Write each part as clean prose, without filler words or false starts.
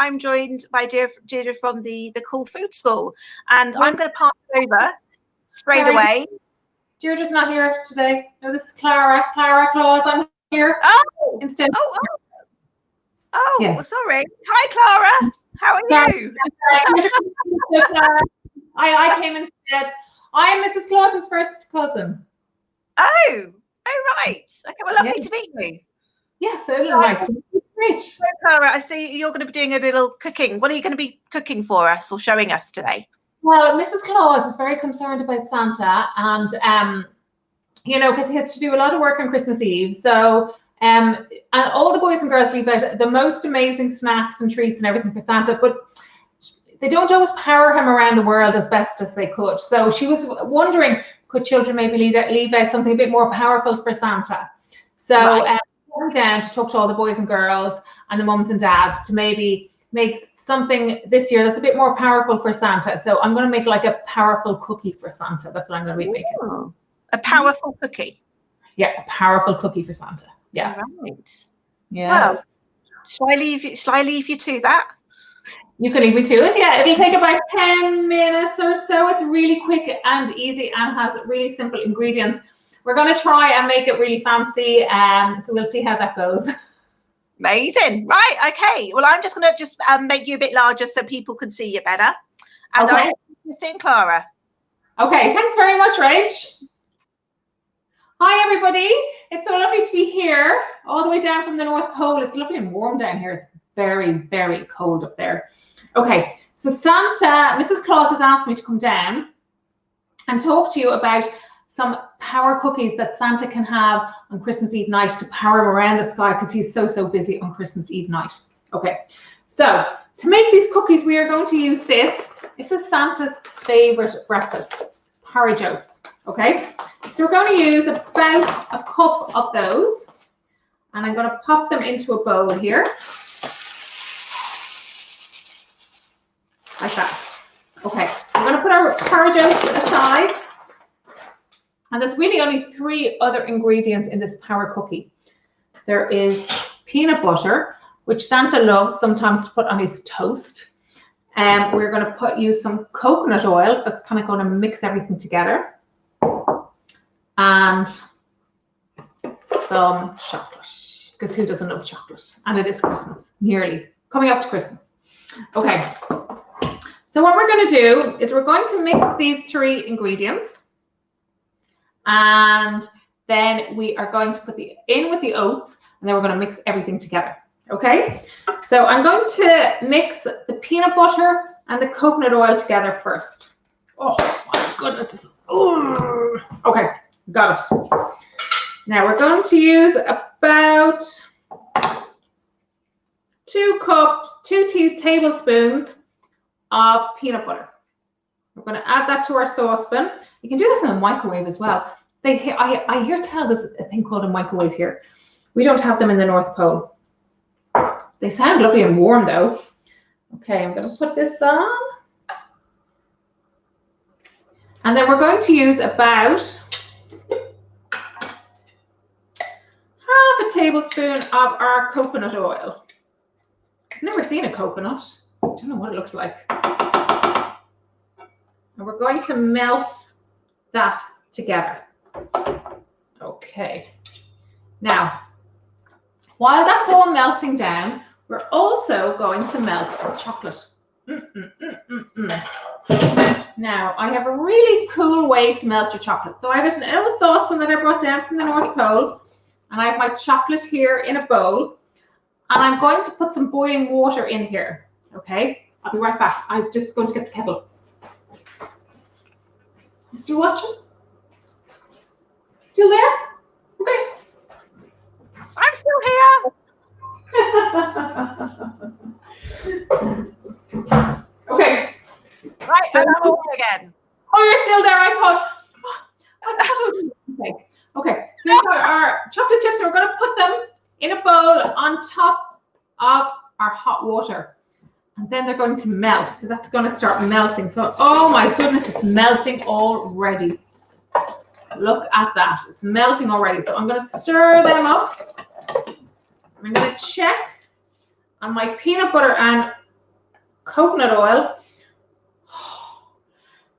I'm joined by Deirdre from the Cool Food School, and I'm going to pass it over straight away. Deirdre's not here today. No, this is Clara Claus. I'm here. Oh, instead. Oh, yes. Sorry. Hi, Clara. How are you? I came instead. I am Mrs. Claus's first cousin. Oh, right. Okay, well, lovely to meet you. Yes, so nice. Great. So, Clara, I see you're going to be doing a little cooking. What are you going to be cooking for us or showing us today? Well, Mrs. Claus is very concerned about Santa, and you know, because he has to do a lot of work on Christmas Eve. So, and all the boys and girls leave out the most amazing snacks and treats and everything for Santa, but they don't always power him around the world as best as they could. So she was wondering, could children maybe leave out something a bit more powerful for Santa? So I went down to talk to all the boys and girls and the mums and dads to maybe make something this year that's a bit more powerful for Santa. So I'm going to make like a powerful cookie for Santa. That's what I'm going to be making. Ooh, a powerful cookie? Yeah, a powerful cookie for Santa. Yeah. Right. Yeah. Well, shall I leave you to that? You can leave me to it. Yeah, it'll take about 10 minutes or so. It's really quick and easy and has really simple ingredients. We're going to try and make it really fancy, so we'll see how that goes. Amazing. Right, okay. Well, I'm just going to make you a bit larger so people can see you better. And okay. I'll see you soon, Clara. Okay, thanks very much, Rach. Hi, everybody. It's so lovely to be here, all the way down from the North Pole. It's lovely and warm down here. It's very, very cold up there. Okay, so Santa, Mrs. Claus has asked me to come down and talk to you about some power cookies that Santa can have on Christmas Eve night to power him around the sky because he's so busy on Christmas Eve night. Okay, so to make these cookies, we are going to use this. This is Santa's favorite breakfast, porridge oats. Okay, so we're going to use about a cup of those, and I'm going to pop them into a bowl here. Like that. Okay, so we're going to put our porridge oats aside. And there's really only 3 other ingredients in this power cookie. There is peanut butter, which Santa loves sometimes to put on his toast. We're going to use some coconut oil. That's kind of going to mix everything together. And some chocolate, because who doesn't love chocolate? And it is Christmas, nearly coming up to Christmas. Okay. So what we're going to do is we're going to mix these 3 ingredients, and then we are going to put in with the oats, and then we're going to mix everything together. Okay, so I'm going to mix the peanut butter and the coconut oil together first. Oh my goodness. Ooh. Okay, got it. Now we're going to use about 2 tablespoons of peanut butter. We're going to add that to our saucepan. You can do this in a microwave as well. I hear tell there's a thing called a microwave here. We don't have them in the North Pole. They sound lovely and warm though. Okay, I'm going to put this on. And then we're going to use about half a tablespoon of our coconut oil. I've never seen a coconut. I don't know what it looks like. And we're going to melt that together. Okay. Now, while that's all melting down, we're also going to melt our chocolate. Now, I have a really cool way to melt your chocolate. So I have an little saucepan that I brought down from the North Pole, and I have my chocolate here in a bowl, and I'm going to put some boiling water in here. Okay, I'll be right back. I'm just going to get the kettle. You still watching? Still there? Okay. I'm still here. Okay. Right, so, I'm on again. Oh, you're still there. I thought it was okay. So we've got our chocolate chips. So we're going to put them in a bowl on top of our hot water. And then they're going to melt. So that's going to start melting. So, oh my goodness, it's melting already. Look at that. It's melting already. So I'm going to stir them up. I'm going to check on my peanut butter and coconut oil. Oh,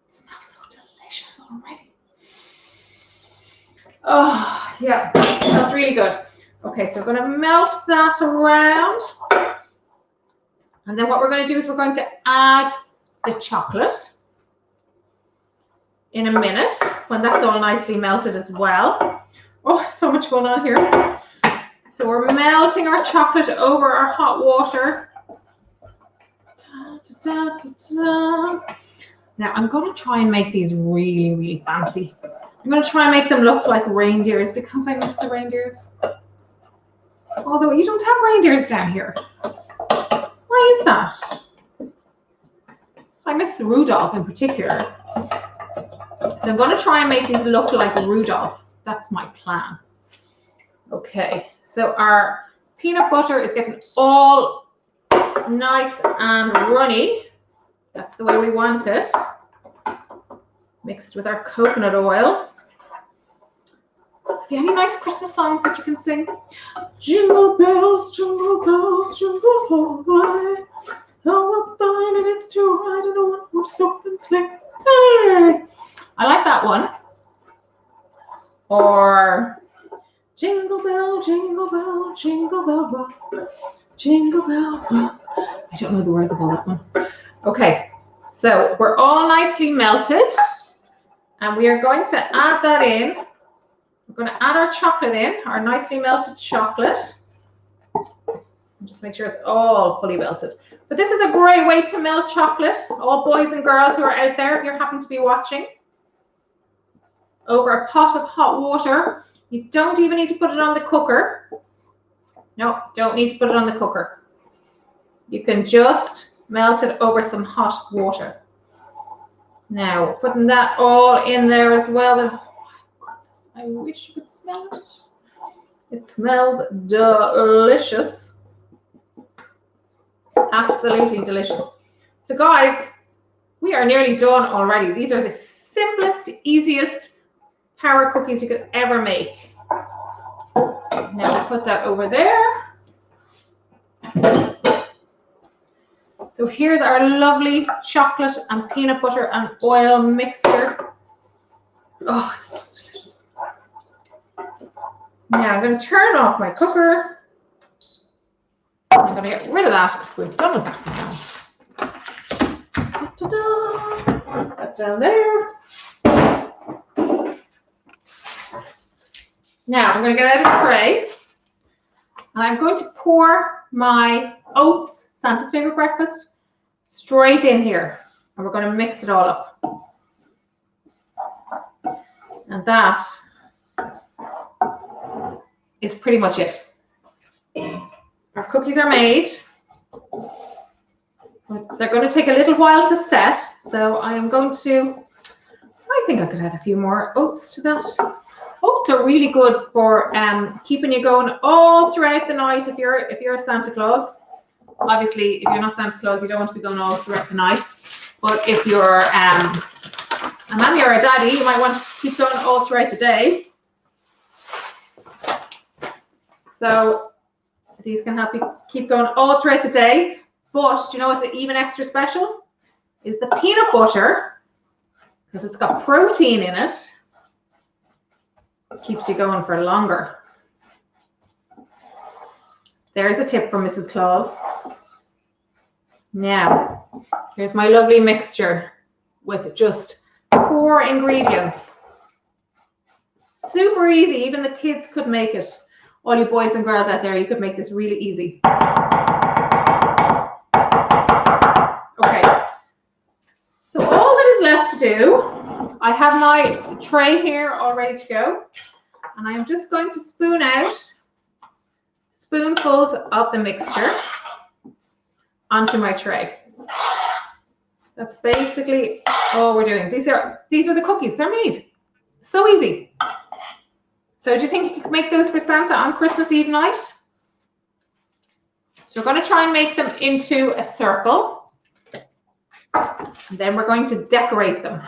it smells so delicious already. Oh, yeah, that's really good. Okay, so we're going to melt that around. And then what we're going to do is we're going to add the chocolate in a minute when that's all nicely melted as well. Oh, so much going on here. So we're melting our chocolate over our hot water. Da, da, da, da, da. Now I'm going to try and make these really, really fancy. I'm going to try and make them look like reindeers because I miss the reindeers. Although you don't have reindeers down here. Why is that? I miss Rudolph in particular. So I'm going to try and make these look like Rudolph. That's my plan. Okay, so our peanut butter is getting all nice and runny. That's the way we want it. Mixed with our coconut oil. Have you any nice Christmas songs that you can sing? Jingle bells, jingle all the way. How fine it is to ride in a one-horse open sleigh. Hey! I like that one. Or jingle bell, jingle bell, jingle bell rock, jingle bell rock. I don't know the words of all that one. Okay, so we're all nicely melted, and we are going to add that in. We're going to add our chocolate in, our nicely melted chocolate. Just make sure it's all fully melted. But this is a great way to melt chocolate. All boys and girls who are out there, if you happen to be watching, over a pot of hot water. You don't even need to put it on the cooker. No, don't need to put it on the cooker. You can just melt it over some hot water. Now, putting that all in there as well. And oh my goodness, I wish you could smell it. It smells delicious. Absolutely delicious. So guys, we are nearly done already. These are the simplest, easiest power cookies you could ever make. Now we'll put that over there. So here's our lovely chocolate and peanut butter and oil mixture. Oh, it smells delicious. Now I'm going to turn off my cooker. I'm going to get rid of that because we're done with that now. Ta-da! That's down there. Now I'm going to get out a tray and I'm going to pour my oats, Santa's favorite breakfast, straight in here, and we're going to mix it all up. And that is pretty much it. Our cookies are made. They're going to take a little while to set, so I am going to, I think I could add a few more oats to that. Oats are really good for keeping you going all throughout the night if you're a Santa Claus. Obviously, if you're not Santa Claus, you don't want to be going all throughout the night. But if you're a mommy or a daddy, you might want to keep going all throughout the day. So these can help you keep going all throughout the day. But do you know what's even extra special? Is the peanut butter, because it's got protein in it. Keeps you going for longer. There's a tip from Mrs. Claus. Now, here's my lovely mixture with just 4 ingredients. Super easy, even the kids could make it. All you boys and girls out there, you could make this really easy. Okay, so all that is left to do, I have my tray here all ready to go, and I am just going to spoon out spoonfuls of the mixture onto my tray. That's basically all we're doing. These are the cookies. They're made. So easy. So do you think you could make those for Santa on Christmas Eve night? So we're going to try and make them into a circle. And then we're going to decorate them.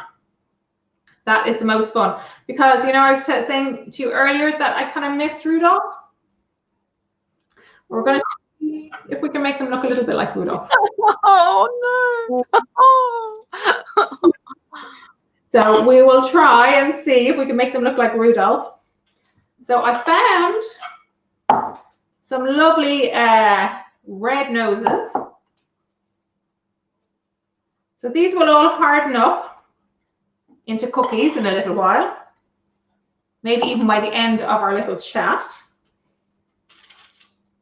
That is the most fun. Because, you know, I was saying to you earlier that I kind of miss Rudolph. We're going to see if we can make them look a little bit like Rudolph. Oh, So we will try and see if we can make them look like Rudolph. So I found some lovely red noses. So these will all harden up into cookies in a little while. Maybe even by the end of our little chat.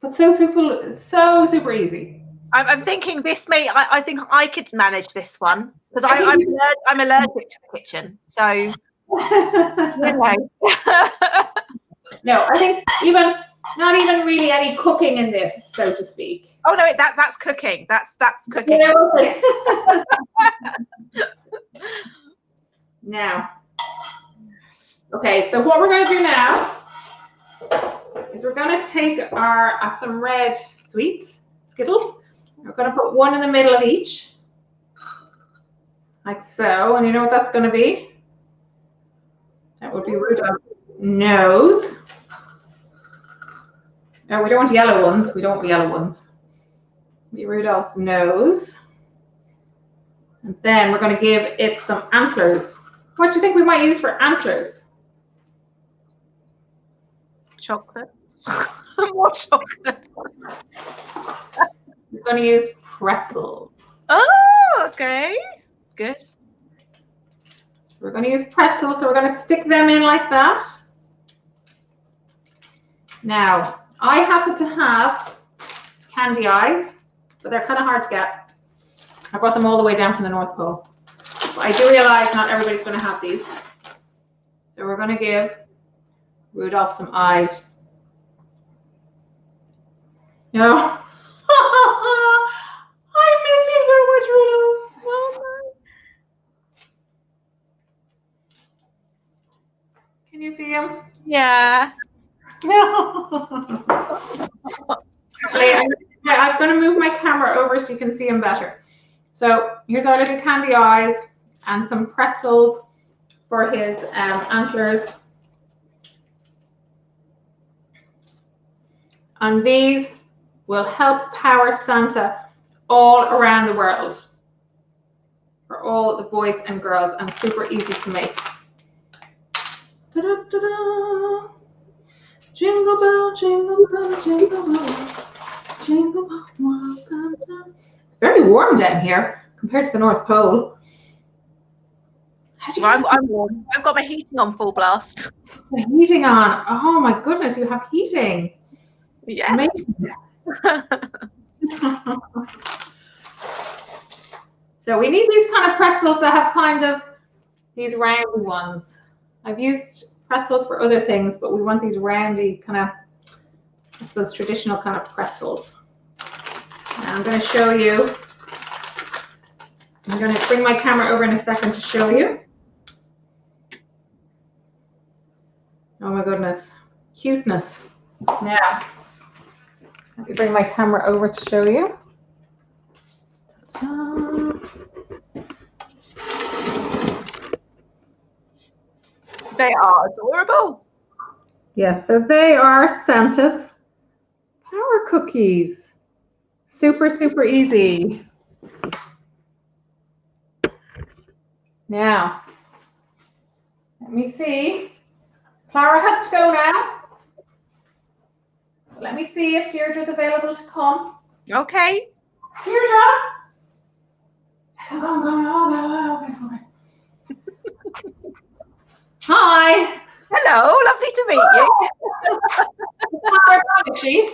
But so super easy. I'm thinking this may. I think I could manage this one because I'm allergic to the kitchen. So you know. No, I think not even really any cooking in this, so to speak. Oh no, that's cooking. That's cooking. Yeah, okay. Now, okay, so what we're going to do now is we're going to take some red sweets, Skittles. We're going to put one in the middle of each, like so. And you know what that's going to be? That would be Rudolph's nose. No, we don't want yellow ones. We don't want yellow ones. Be Rudolph's nose. And then we're going to give it some antlers. What do you think we might use for antlers? Chocolate. More chocolate. We're going to use pretzels. Oh, okay. Good. So we're going to use pretzels, so we're going to stick them in like that. Now, I happen to have candy eyes, but they're kind of hard to get. I brought them all the way down from the North Pole. But I do realize not everybody's going to have these. So we're going to give Rudolph some eyes. No. I miss you so much, Rudolph. Oh, can you see him? Yeah. No. I'm going to move my camera over so you can see him better. So here's our little candy eyes and some pretzels for his antlers. And these will help power Santa all around the world for all the boys and girls, and super easy to make. Da-da-da-da. Jingle bell, jingle bell, jingle bell, jingle bell, welcome down. It's very warm down here compared to the North Pole. I'm warm. I've got my heating on full blast. The heating on. Oh my goodness, you have heating. Yes. Amazing. So we need these kind of pretzels that have kind of these round ones. I've used pretzels for other things, but we want these roundy kind of, I suppose, traditional kind of pretzels. Now I'm going to show you. I'm going to bring my camera over in a second to show you. Oh my goodness, cuteness. Now, let me bring my camera over to show you. Ta-ta. They are adorable. Yes, so they are Santa's power cookies. Super, super easy. Now, let me see. Clara has to go now. Let me see if Deirdre's available to come. Okay. Deirdre! Okay. Hi. Hello, lovely to meet you. Is Clara gone, is she?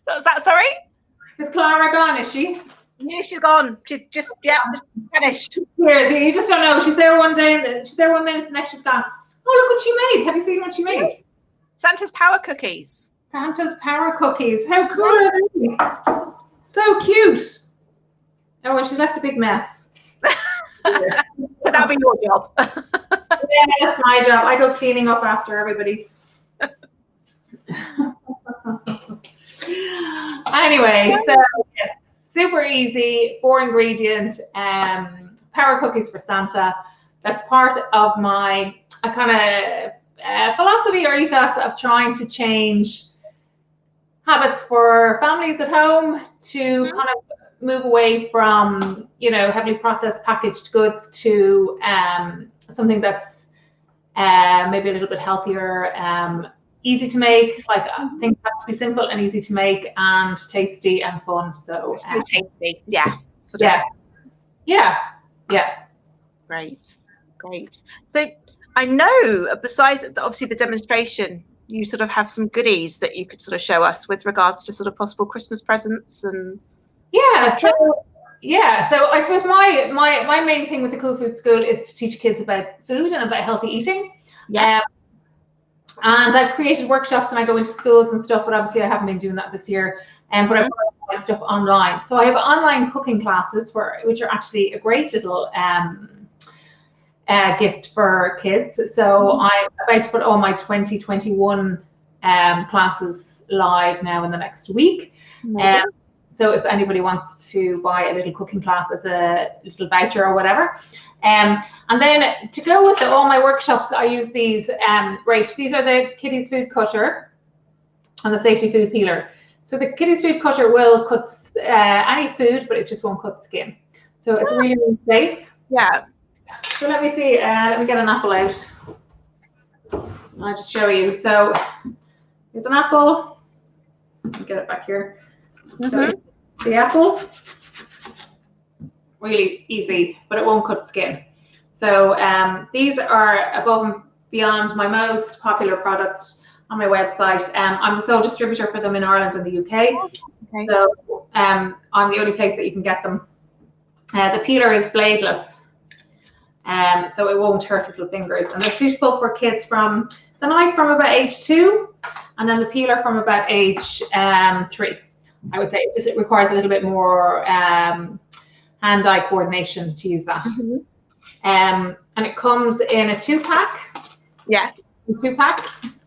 What's that, sorry? Is Clara gone, is she? Yeah, she's gone. She's just finished. Here, you just don't know. She's there one day, and she's there one minute, the next she's gone. Oh, look what she made. Have you seen what she made? Santa's power cookies. Santa's power cookies. How cool are they? So cute. Oh, and she's left a big mess. So that'll be your job. Yeah, that's my job. I go cleaning up after everybody. Anyway, so yes, super easy, 4-ingredient power cookies for Santa. That's part of my kind of philosophy or ethos of trying to change habits for families at home to kind of move away from, you know, heavily processed packaged goods to something that's maybe a little bit healthier, easy to make. Like things have to be simple and easy to make and tasty and fun. So tasty, yeah. Yeah. Great. So I know, besides obviously the demonstration, you sort of have some goodies that you could sort of show us with regards to sort of possible Christmas presents and. So I suppose my main thing with the Cool Food School is to teach kids about food and about healthy eating. Yeah. And I've created workshops and I go into schools and stuff, but obviously I haven't been doing that this year. But I put my stuff online. So I have online cooking classes which are actually a great little gift for kids. So I'm about to put all my 2021 classes live now in the next week. So if anybody wants to buy a little cooking class as a little voucher or whatever. And then to go with all my workshops, I use these, these are the Kiddies Food Cutter and the Safety Food Peeler. So the Kiddies Food Cutter will cut any food, but it just won't cut skin. So it's really, really safe. Yeah. So let me see, let me get an apple out. I'll just show you. So here's an apple. Let me get it back here. So the apple, really easy, but it won't cut skin. So these are above and beyond my most popular product on my website. I'm the sole distributor for them in Ireland and the UK. Okay. So I'm the only place that you can get them. The peeler is bladeless, so it won't hurt little fingers. And they're suitable for kids from the knife from about age 2, and then the peeler from about age 3. I would say it requires a little bit more hand-eye coordination to use that. And it comes in a 2-pack. Yes. 2 packs.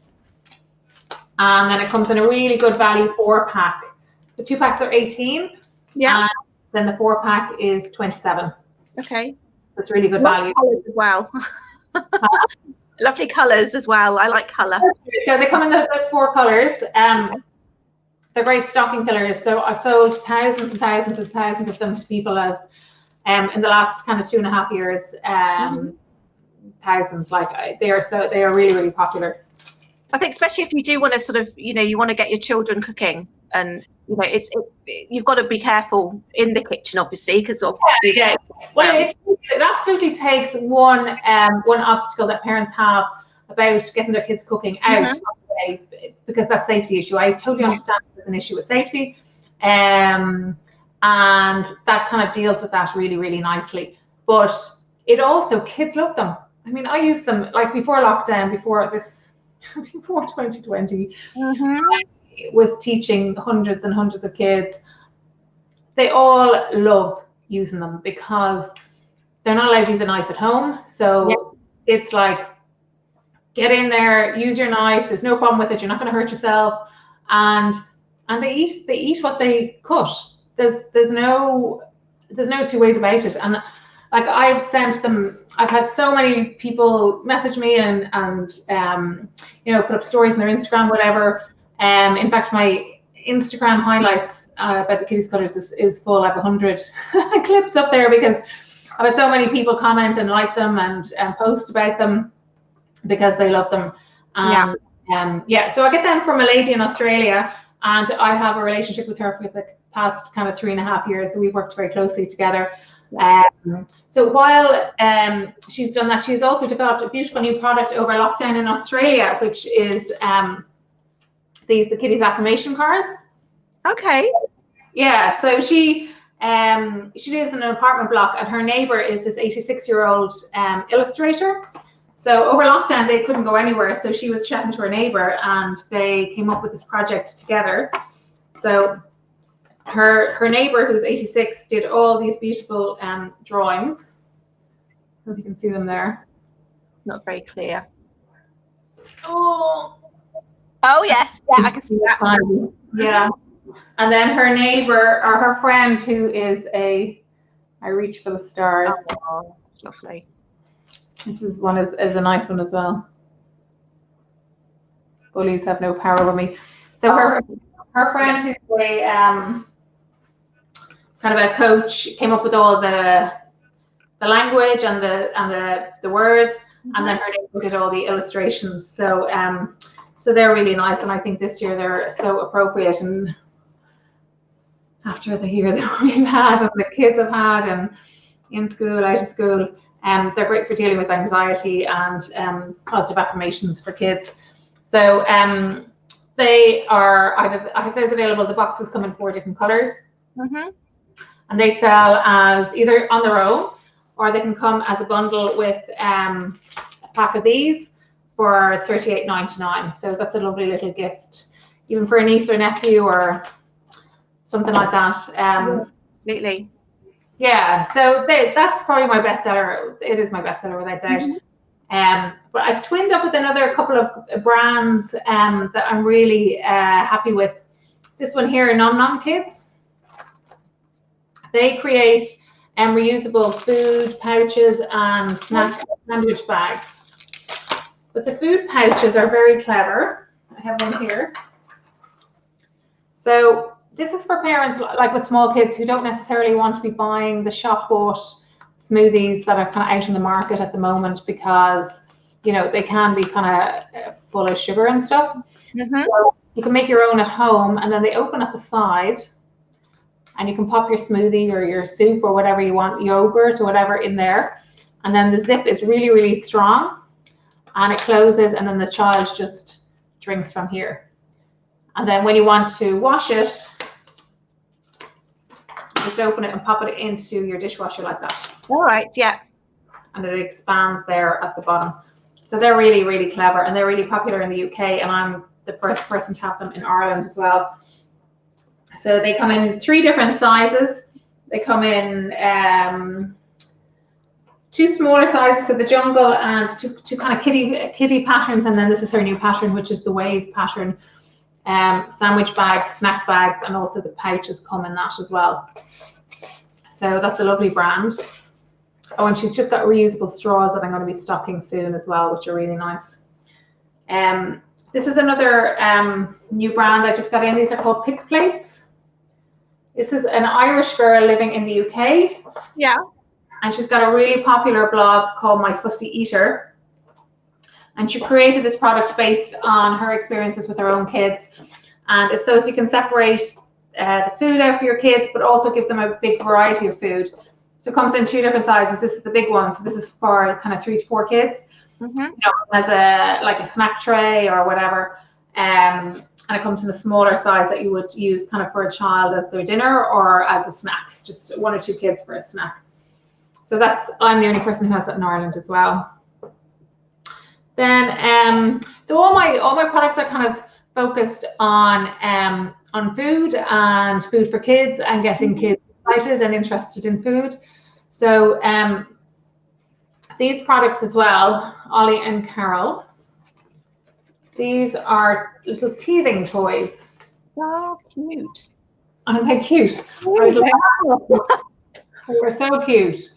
And then it comes in a really good value 4-pack. The 2 packs are 18. Yeah. And then the 4-pack is 27. Okay. That's really good value. Colours as well. Lovely colours as well. I like colour. So they come in those 4 colours. They're great stocking fillers. So I've sold thousands and thousands and thousands of them to people as in the last kind of 2.5 years. Thousands, like they are really, really popular. I think especially if you do want to sort of, you know, you want to get your children cooking, and you know, you've got to be careful in the kitchen, obviously, because of Well, it absolutely takes one obstacle that parents have about getting their kids cooking out of the way, because that's a safety issue. I totally understand there's an issue with safety, and that kind of deals with that really, really nicely. But it also, kids love them. I mean, I use them like before lockdown, before 2020, was teaching hundreds and hundreds of kids. They all love using them because they're not allowed to use a knife at home. So it's like, get in there, use your knife. There's no problem with it. You're not going to hurt yourself. And they eat what they cut. There's no 2 ways about it. And like I've had so many people message me and you know, put up stories on their Instagram, whatever. In fact, my Instagram highlights about the Kiddies Cutters is full. I have 100 clips up there because I've had so many people comment and like them and post about them because they love them. So I get them from a lady in Australia, and I have a relationship with her for the past kind of 3.5 years. So we've worked very closely together. So while she's done that, she's also developed a beautiful new product over lockdown in Australia, which is the Kiddies Affirmation cards. Okay. Yeah, so she lives in an apartment block, and her neighbor is this 86-year-old illustrator. So over lockdown, they couldn't go anywhere. So she was chatting to her neighbor, and they came up with this project together. So her neighbor, who's 86, did all these beautiful drawings. I hope you can see them there. Not very clear. Oh yes, yeah, I can see that. Yeah, and then her neighbor, or her friend, who is I reach for the stars. Oh, that's lovely. This is a nice one as well. Bullies have no power over me. So her friend, who's kind of a coach came up with all the language and the words, and then her neighbor did all the illustrations. So so they're really nice, and I think this year they're so appropriate. And after the year that we've had and the kids have had, and in school, out of school, they're great for dealing with anxiety and positive affirmations for kids. So they are. I have those available. The boxes come in 4 different colors, and they sell as either on their own, or they can come as a bundle with a pack of these for $38.99. So that's a lovely little gift, even for a niece or nephew or something like that. Absolutely. Yeah, so that's probably my bestseller. It is my bestseller without doubt. But I've twinned up with another couple of brands that I'm really happy with. This one here, Nom Nom Kids. They create reusable food pouches and sandwich bags. But the food pouches are very clever. I have one here. So this is for parents like with small kids who don't necessarily want to be buying the shop bought smoothies that are kind of out in the market at the moment, because they can be kind of full of sugar and stuff. So you can make your own at home, and then they open at the side, and you can pop your smoothie or your soup or whatever you want, yogurt or whatever, in there, and then the zip is really, really strong, and it closes, and then the child just drinks from here. And then when you want to wash it, just open it and pop it into your dishwasher like that. All right, yeah. And it expands there at the bottom. So they're really, really clever, and they're really popular in the UK, and I'm the first person to have them in Ireland as well. So they come in 3 different sizes. They come in 2 smaller sizes, so the jungle, and two kind of kitty patterns, and then this is her new pattern, which is the wave pattern. Sandwich bags, snack bags, and also the pouches come in that as well. So that's a lovely brand. Oh, and she's just got reusable straws that I'm going to be stocking soon as well, which are really nice. This is another new brand I just got in. These are called Pick Plates. This is an Irish girl living in the UK. Yeah. And she's got a really popular blog called My Fussy Eater. And she created this product based on her experiences with her own kids. And it's so you can separate the food out for your kids, but also give them a big variety of food. So it comes in 2 different sizes. This is the big one. So this is for kind of 3 to 4 kids. As a snack tray or whatever. And it comes in a smaller size that you would use kind of for a child as their dinner or as a snack, just 1 or 2 kids for a snack. So I'm the only person who has that in Ireland as well. Then, so all my products are kind of focused on food and food for kids and getting kids excited and interested in food. So these products as well, Ollie and Carol, these are little teething toys. Oh, cute. Aren't they cute? They're so cute.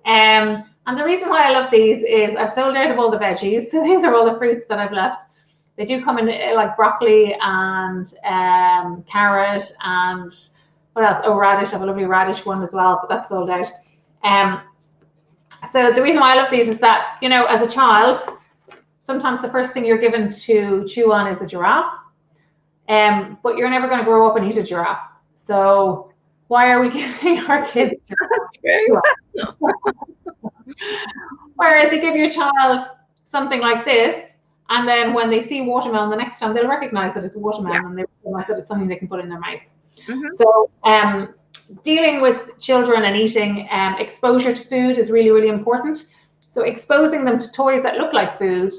And the reason why I love these is I've sold out of all the veggies. So these are all the fruits that I've left. They do come in like broccoli and carrot and what else? Oh, radish. I have a lovely radish one as well, but that's sold out. So the reason why I love these is that, as a child, sometimes the first thing you're given to chew on is a giraffe. But you're never going to grow up and eat a giraffe. So why are we giving our kids giraffes? Whereas you give your child something like this, and then when they see watermelon the next time, they'll recognize that it's a watermelon, and they realize that it's something they can put in their mouth. So dealing with children and eating, exposure to food is really, really important. So exposing them to toys that look like food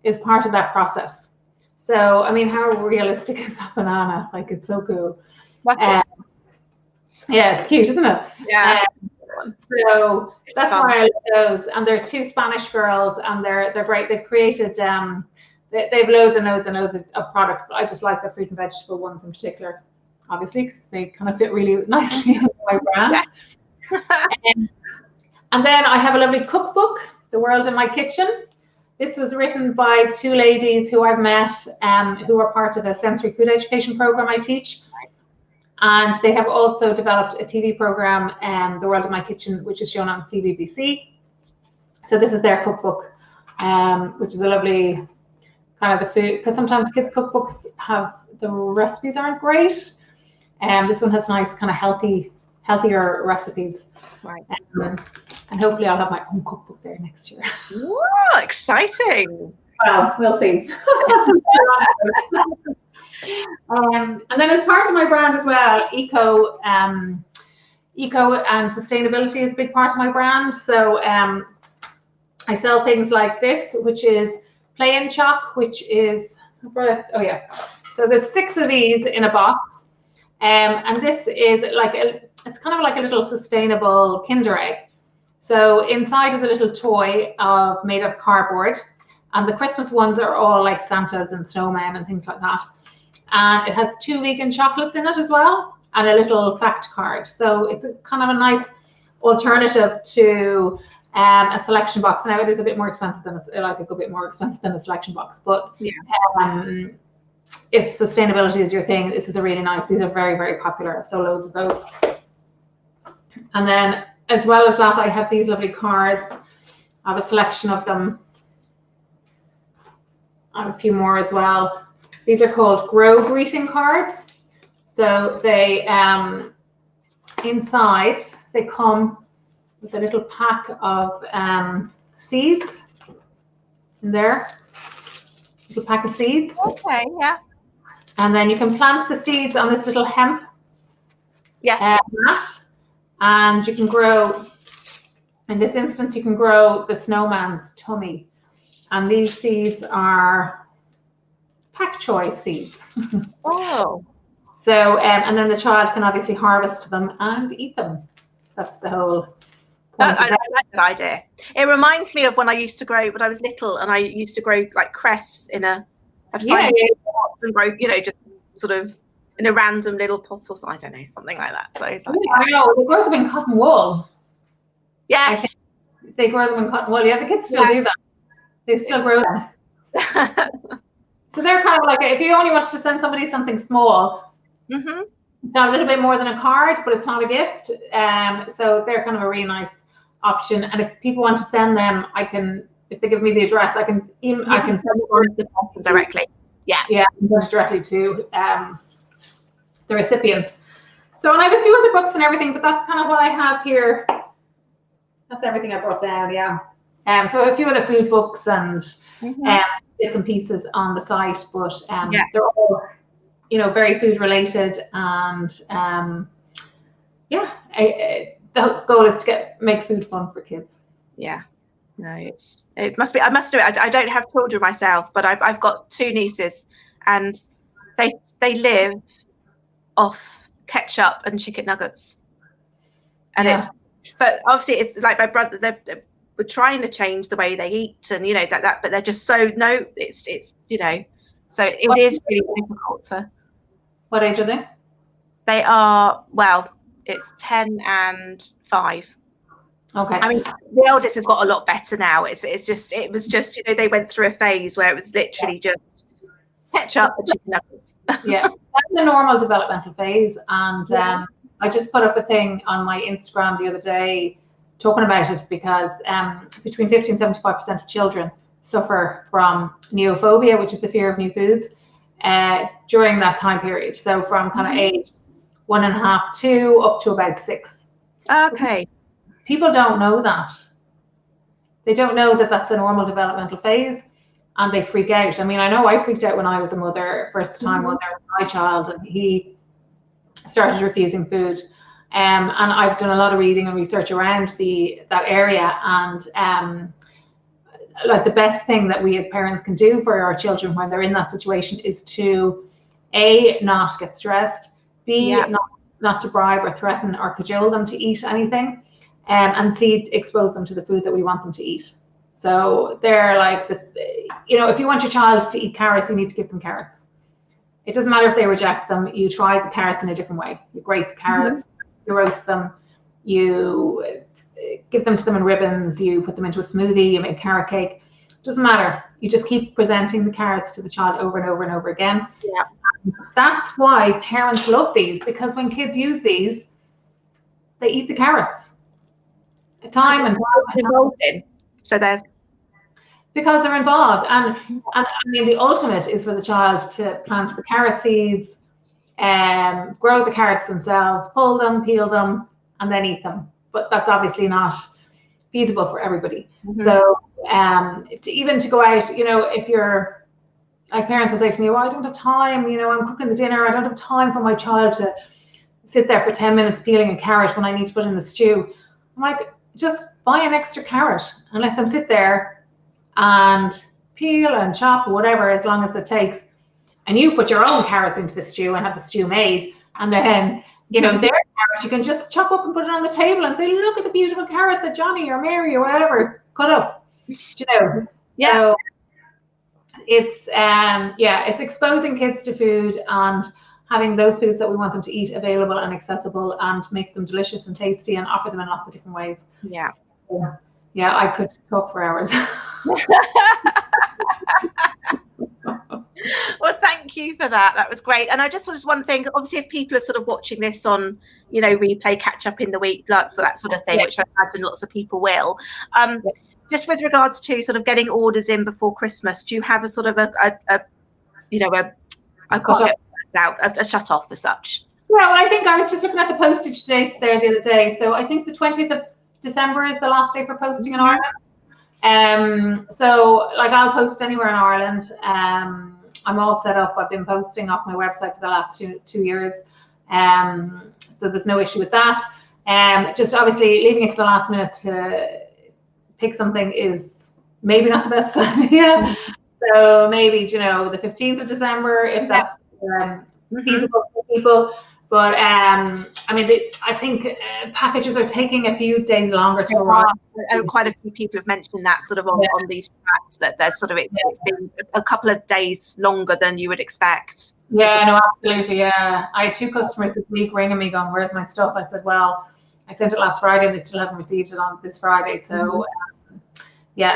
is part of that process. So, I mean, how realistic is that banana? Like, it's so cool. Yeah, it's cute, isn't it? Yeah. So that's why I love those. And they're 2 Spanish girls, and they're great. They've created they've loads and loads and loads of products, but I just like the fruit and vegetable ones in particular, obviously, because they kind of fit really nicely into my brand. And then I have a lovely cookbook, The World in My Kitchen. This was written by 2 ladies who I've met, who are part of a sensory food education program I teach. And they have also developed a TV program, The World of My Kitchen, which is shown on CBBC. So this is their cookbook, which is a lovely kind of the food, because sometimes kids' cookbooks have, the recipes aren't great. And this one has nice kind of healthier recipes. Right. And hopefully I'll have my own cookbook there next year. Whoa, exciting. Well, we'll see. And then as part of my brand as well, eco and sustainability is a big part of my brand. So I sell things like this, which is Play and Choc, which is, so there's 6 of these in a box. And this is like, it's kind of like a little sustainable Kinder Egg. So inside is a little toy made of cardboard. And the Christmas ones are all like Santas and snowmen and things like that. And it has 2 vegan chocolates in it as well, and a little fact card. So it's a kind of a nice alternative to a selection box. Now it is a bit more expensive than a selection box, but yeah. If sustainability is your thing, this is a really nice. These are very, very popular. So loads of those. And then as well as that, I have these lovely cards. I have a selection of them. I have a few more as well. These are called Grow Greeting cards. So they, inside, they come with a little pack of seeds in there. Little pack of seeds. Okay, yeah. And then you can plant the seeds on this little hemp mat, and you can grow, in this instance, you can grow the snowman's tummy. And these seeds are pak choi seeds. Oh. So, and then the child can obviously harvest them and eat them. That's the whole point. I like that idea. It reminds me of when I used to grow, when I was little, and I used to grow like cress in a, and grow, you know, just sort of in a random little pot or something, I don't know, something like that. So it's like, I know, they grow them in cotton wool. Yes. They grow them in cotton wool. Yeah, the kids still do that. They still grow them. So they're kind of like, if you only wanted to send somebody something small, it's not a little bit more than a card, but it's not a gift. So they're kind of a really nice option. And if people want to send them, I can, if they give me the address, I can send them directly. Yeah. Yeah, I can send it directly to the recipient. So, and I have a few other books and everything, but that's kind of what I have here. That's everything I brought down, yeah. So I have a few other food books and bits and pieces on the site, but they're all, you know, very food related, and the goal is to make food fun for kids. Yeah, no, it must be. I must do it. I don't have children myself, but I've got 2 nieces, and they live off ketchup and chicken nuggets, and but obviously it's like my brother. We're trying to change the way they eat, and you know that, but they're just so it's you know, so it is really difficult. So, what age are they? They are, well, it's 10 and 5. Okay. I mean, the eldest has got a lot better now. It was just you know, they went through a phase where it was literally just ketchup and chicken nuggets. Yeah, that's the normal developmental phase, and I just put up a thing on my Instagram the other day talking about it, because between 50 and 75% of children suffer from neophobia, which is the fear of new foods, during that time period. So from kind of age 1.5, 2 up to about 6. Okay. People don't know that. They don't know that that's a normal developmental phase, and they freak out. I mean, I know I freaked out when I was a mother, first time mother with my child, and he started refusing food. And I've done a lot of reading and research around that area, and like the best thing that we as parents can do for our children when they're in that situation is to A, not get stressed, B, not to bribe or threaten or cajole them to eat anything, and C, expose them to the food that we want them to eat. So they're like, you know, if you want your child to eat carrots, you need to give them carrots. It doesn't matter if they reject them. You try the carrots in a different way. You grate the carrots. You roast them, you give them to them in ribbons, you put them into a smoothie, you make carrot cake. Doesn't matter. You just keep presenting the carrots to the child over and over and over again. Yeah. that's why parents love these, because when kids use these, they eat the carrots. Time and involved in. So they're because they're involved, and I mean the ultimate is for the child to plant the carrot seeds, grow the carrots themselves, pull them, peel them, and then eat them. But that's obviously not feasible for everybody. So even to go out, you know, if you're like, parents will say to me, well, I don't have time, you know, I'm cooking the dinner, I don't have time for my child to sit there for 10 minutes peeling a carrot when I need to put in the stew. I'm like, just buy an extra carrot and let them sit there and peel and chop or whatever, as long as it takes. And you put your own carrots into the stew and have the stew made. And then, you know, their carrots, you can just chop up and put it on the table and say, look at the beautiful carrot that Johnny or Mary or whatever cut up. You know? Yeah. So it's, it's exposing kids to food and having those foods that we want them to eat available and accessible, and make them delicious and tasty and offer them in lots of different ways. Yeah. Yeah, I could talk for hours. Well, thank you for that. That was great. And I just was one thing, obviously, if people are sort of watching this on, you know, replay, catch up in the week, so that sort of thing, which I imagine lots of people will. Just with regards to sort of getting orders in before Christmas, do you have a sort of a shut off as such? Yeah, well, I think I was just looking at the postage dates there the other day. So I think the 20th of December is the last day for posting in Ireland. So like, I'll post anywhere in Ireland. I'm all set up. I've been posting off my website for the last two years. So there's no issue with that. Just obviously leaving it to the last minute to pick something is maybe not the best idea. So maybe, you know, the 15th of December, if that's feasible for people. But I mean, I think packages are taking a few days longer to arrive. Quite a few people have mentioned that sort of on these tracks, that there's sort of it's been a couple of days longer than you would expect. Yeah, no, absolutely. Yeah, I had 2 customers this week ringing me going, "Where's my stuff?" I said, "Well, I sent it last Friday and they still haven't received it on this Friday." So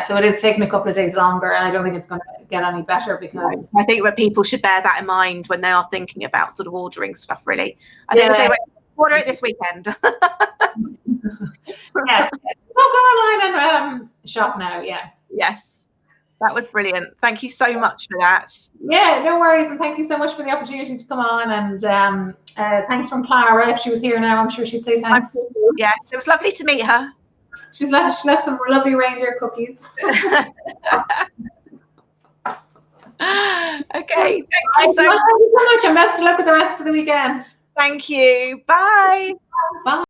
so it is taking a couple of days longer, and I don't think it's going to get any better, because I think that people should bear that in mind when they are thinking about sort of ordering stuff, really. I think we'll say, order it this weekend. Yes. Well, go online and shop now. Yeah. Yes. That was brilliant. Thank you so much for that. Yeah, no worries. And thank you so much for the opportunity to come on. And thanks from Clara. If she was here now, I'm sure she'd say thanks. Yeah, it was lovely to meet her. She left some lovely reindeer cookies. Okay, thank you so much, and best of luck with the rest of the weekend. Thank you. Bye. Bye.